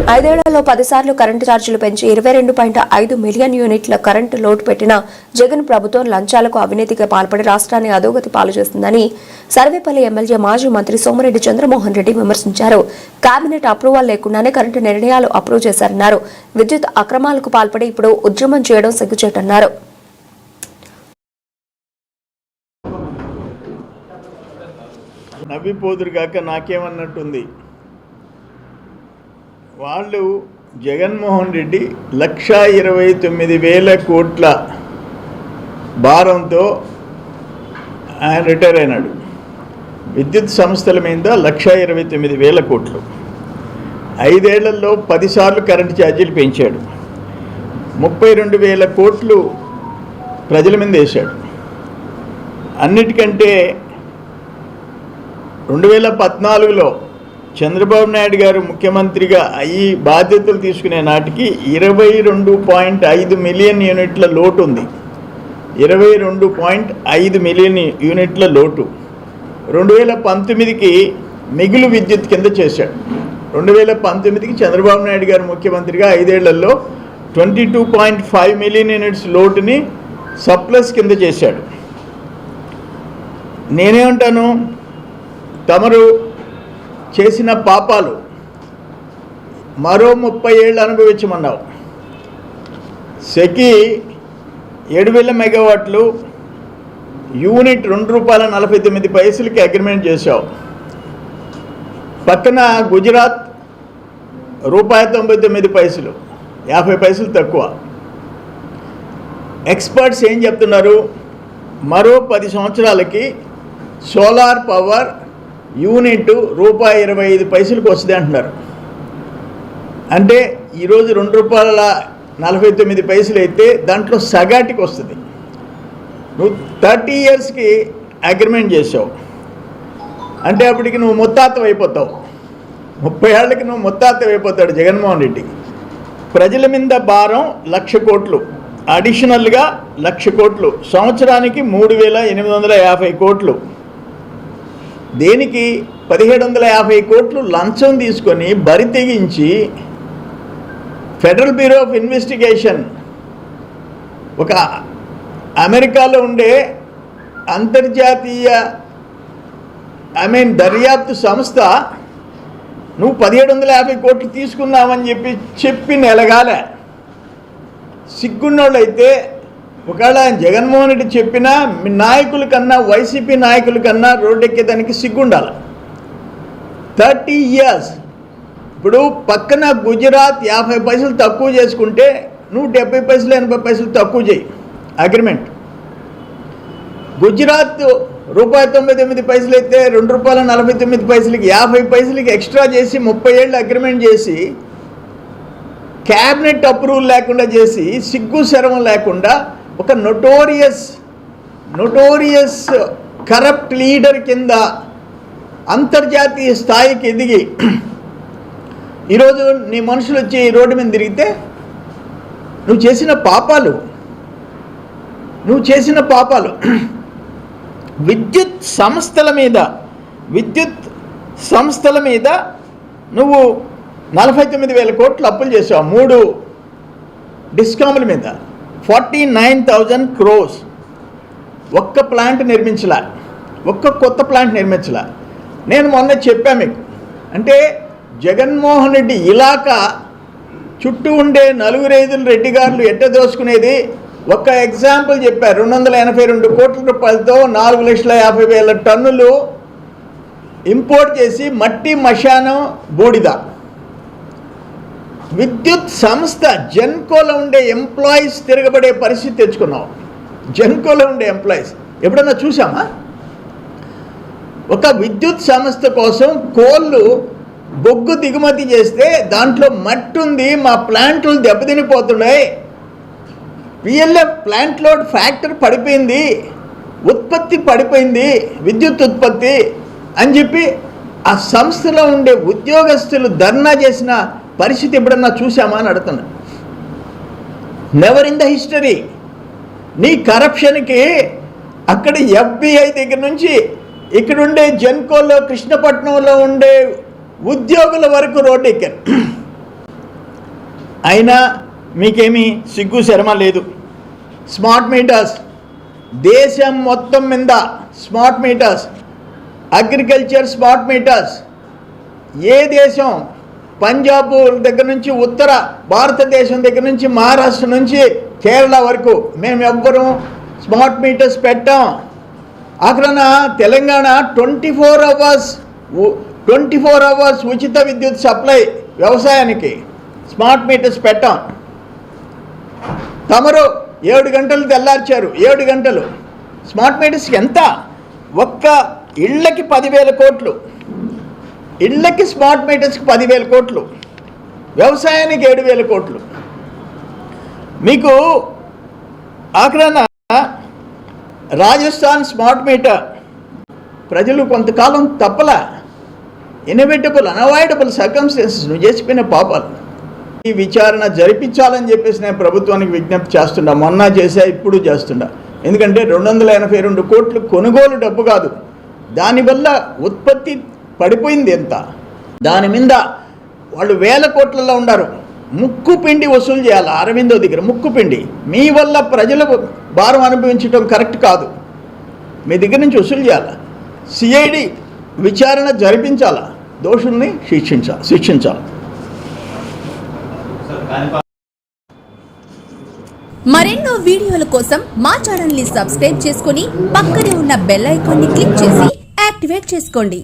ఐదేళ్లలో 10 సార్లు కరెంటు ఛార్జీలు పెంచి 22.5 మిలియన్ యూనిట్ల కరెంటు లోటు పెట్టిన జగన్ ప్రభుత్వం లంచాలకు అవినీతికి పాల్పడి రాష్ట్రాన్ని అధోగతి పాలు చేస్తుందని సర్వేపల్లి ఎమ్మెల్యే మాజీ మంత్రి సోమిరెడ్డి చంద్రమోహన్ రెడ్డి విమర్శించారు. కేబినెట్ అప్రూవల్ లేకుండానే కరెంటు నిర్ణయాలు అప్రూవ్ చేశారన్నారు. విద్యుత్ అక్రమాలకు పాల్పడి ఇప్పుడు ఉద్యమం చేయడం సిగ్గుచేటన్నారు. నవ్విపోదురుగాక నాకేమన్నట్టుంది. వాళ్ళు జగన్మోహన్ రెడ్డి 1,29,000 కోట్ల భారంతో ఆయన రిటైర్ అయినాడు. విద్యుత్ సంస్థల మీద 1,29,000 కోట్లు. 5 ఏళ్లలో 10 సార్లు కరెంటు ఛార్జీలు పెంచాడు. 32,000 కోట్లు ప్రజల మీద వేశాడు. అన్నిటికంటే 2014లో చంద్రబాబు నాయుడు గారు ముఖ్యమంత్రిగా ఈ బాధ్యతలు తీసుకునే నాటికి 22.5 మిలియన్ యూనిట్ల లోటు ఉంది. 22.5 మిలియన్ యూనిట్ల లోటు 2019కి మిగులు విద్యుత్ కింద చేశాడు. 2019కి చంద్రబాబు నాయుడు గారు ముఖ్యమంత్రిగా 5 ఏళ్లలో 22.5 మిలియన్ యూనిట్స్ లోటుని సర్ప్లస్ కింద చేశాడు. నేనేమంటాను, తమరు చేసిన పాపాలు మరో 30 ఏళ్ళు అనుభవించమన్నావు. సెకి 7,000 మెగావాట్లు యూనిట్ ₹2.49 అగ్రిమెంట్ చేశావు. పక్కన గుజరాత్ ₹99, 50 పైసలు తక్కువ. ఎక్స్పర్ట్స్ ఏం చెప్తున్నారు, మరో 10 సంవత్సరాలకి సోలార్ పవర్ యూనిట్ ₹25 వస్తుంది అంటున్నారు. అంటే ఈరోజు ₹2.49 అయితే దాంట్లో సగాటికి వస్తుంది. నువ్వు 30 ఇయర్స్కి అగ్రిమెంట్ చేసావు అంటే అప్పటికి నువ్వు ముత్తాతం అయిపోతావు. 30 ఏళ్ళకి నువ్వు ముత్తాతం అయిపోతాడు జగన్మోహన్ రెడ్డి. ప్రజల మీద భారం 1,00,000 కోట్లు, అడిషనల్గా 1,00,000 కోట్లు, సంవత్సరానికి 3,850 కోట్లు. దేనికి 1,750 కోట్లు లంచం తీసుకొని బరి తెగించి ఫెడరల్ బ్యూరో ఆఫ్ ఇన్వెస్టిగేషన్, ఒక అమెరికాలో ఉండే అంతర్జాతీయ దర్యాప్తు సంస్థ నువ్వు 1,750 కోట్లు తీసుకున్నావని చెప్పి నెలగాలే. సిగ్గున్నోళ్ళైతే ఒకవేళ జగన్మోహన్ రెడ్డి చెప్పినా మీ నాయకుల కన్నా, వైసీపీ నాయకుల కన్నా రోడ్డెక్కేదానికి సిగ్గుండాలి. 30 ఇయర్స్. ఇప్పుడు పక్కన గుజరాత్ 50 పైసలు తక్కువ చేసుకుంటే నువ్వు 70 పైసలు 80 పైసలు తక్కువ చేయి అగ్రిమెంట్. గుజరాత్ ₹99 అయితే ₹2.49 50 పైసలకి ఎక్స్ట్రా చేసి 30 ఏళ్ళు అగ్రిమెంట్ చేసి క్యాబినెట్ అప్రూవల్ లేకుండా చేసి సిగ్గు శరవం లేకుండా ఒక నోటోరియస్ కరప్ట్ లీడర్ కింద అంతర్జాతీయ స్థాయికి ఎదిగి ఈరోజు నీ మనుషులు వచ్చి రోడ్డు మీద తిరిగితే నువ్వు చేసిన పాపాలు విద్యుత్ సంస్థల మీద నువ్వు 49,000 కోట్లు అప్పులు చేసావు. 3 డిస్కాముల మీద 49,000 crores. ఒక్క ప్లాంట్ నిర్మించలా, ఒక్క కొత్త ప్లాంట్ నిర్మించలా. నేను మొన్న చెప్పా మీకు, అంటే జగన్మోహన్ రెడ్డి ఇలాకా చుట్టూ ఉండే 4 రెడ్డి గారులు ఎట్ట దోసుకునేది. ఒక్క ఎగ్జాంపుల్ చెప్పారు. 282 కోట్ల రూపాయలతో 4,50,000 టన్నులు ఇంపోర్ట్ చేసి మట్టి, మశానం, బూడిద. విద్యుత్ సంస్థ జెన్కోలో ఉండే ఎంప్లాయీస్ తిరగబడే పరిస్థితి తెచ్చుకున్నాం. జెన్కోలో ఉండే ఎంప్లాయీస్ ఎప్పుడన్నా చూసామా? ఒక విద్యుత్ సంస్థ కోసం కోళ్ళు బొగ్గు దిగుమతి చేస్తే దాంట్లో మట్టి ఉంది, మా ప్లాంట్లు దెబ్బతినిపోతున్నాయి, పిఎల్ఎఫ్ ప్లాంట్ లోడ్ ఫ్యాక్టర్ పడిపోయింది, ఉత్పత్తి పడిపోయింది, విద్యుత్ ఉత్పత్తి అని చెప్పి ఆ సంస్థలో ఉండే ఉద్యోగస్తులు ధర్నా చేసిన పరిస్థితి ఎప్పుడన్నా చూసామా అని అడుగుతున్నా. Never in the history. నీ కరప్షన్కి అక్కడ FBI దగ్గర నుంచి ఇక్కడుండే జెన్కోలో, కృష్ణపట్నంలో ఉండే ఉద్యోగుల వరకు రోడ్డు ఎక్కారు. అయినా మీకేమీ సిగ్గు శరమ లేదు. స్మార్ట్ మీటర్స్ దేశం మొత్తం మీద smart meters, agriculture smart meters. ఏ దేశం పంజాబ్ దగ్గర నుంచి ఉత్తర భారతదేశం దగ్గర నుంచి మహారాష్ట్ర నుంచి కేరళ వరకు మేము ఎవ్వరూ స్మార్ట్ మీటర్స్ పెట్టాం. అక్కడ తెలంగాణ 24 అవర్స్ ఉచిత విద్యుత్ సప్లై వ్యవసాయానికి స్మార్ట్ మీటర్స్ పెట్టాం. తమరు 7 గంటలు తెల్లార్చారు. 7 గంటలు స్మార్ట్ మీటర్స్కి ఎంత? ఒక్క ఇళ్ళకి 10,000 కోట్లు, ఇళ్ళకి స్మార్ట్ మీటర్స్కి 10,000 కోట్లు, వ్యవసాయానికి 7,000 కోట్లు. మీకు ఆఖరణ రాజస్థాన్ స్మార్ట్ మీటర్ ప్రజలు కొంతకాలం తప్పలా, ఇన్ఎవిటబుల్ అన్అవాయిడబుల్ సర్కమ్స్టెన్సెస్ నువ్వు చేసిపోయిన పాపాలు. ఈ విచారణ జరిపించాలని చెప్పేసి నేను ప్రభుత్వానికి విజ్ఞప్తి చేస్తున్నా. మొన్న చేసా, ఇప్పుడు చేస్తున్నా. ఎందుకంటే 282 కోట్లు కొనుగోలు డబ్బు కాదు, దానివల్ల ఉత్పత్తి పడిపోయింది ఎంత, దాని మీద వాళ్ళు 1000 కోట్లలో ఉన్నారు. ముక్కు పిండి వసూలు చేయాలి అరవిందో దగ్గర, ముక్కు పిండి. మీ వల్ల ప్రజలు భారం అనుభవించడం కరెక్ట్ కాదు. మీ దగ్గర నుంచి వసూలు చేయాలి. సిఐడి విచారణ జరిపించాలా, దోషుల్ని శిక్షించాలి. మరెన్నో వీడియోల కోసం మా ఛానల్ ని సబ్స్క్రైబ్ చేసుకుని పక్కనే ఉన్న బెల్ ఐకాన్ ని క్లిక్ చేసి యాక్టివేట్ చేసుకోండి.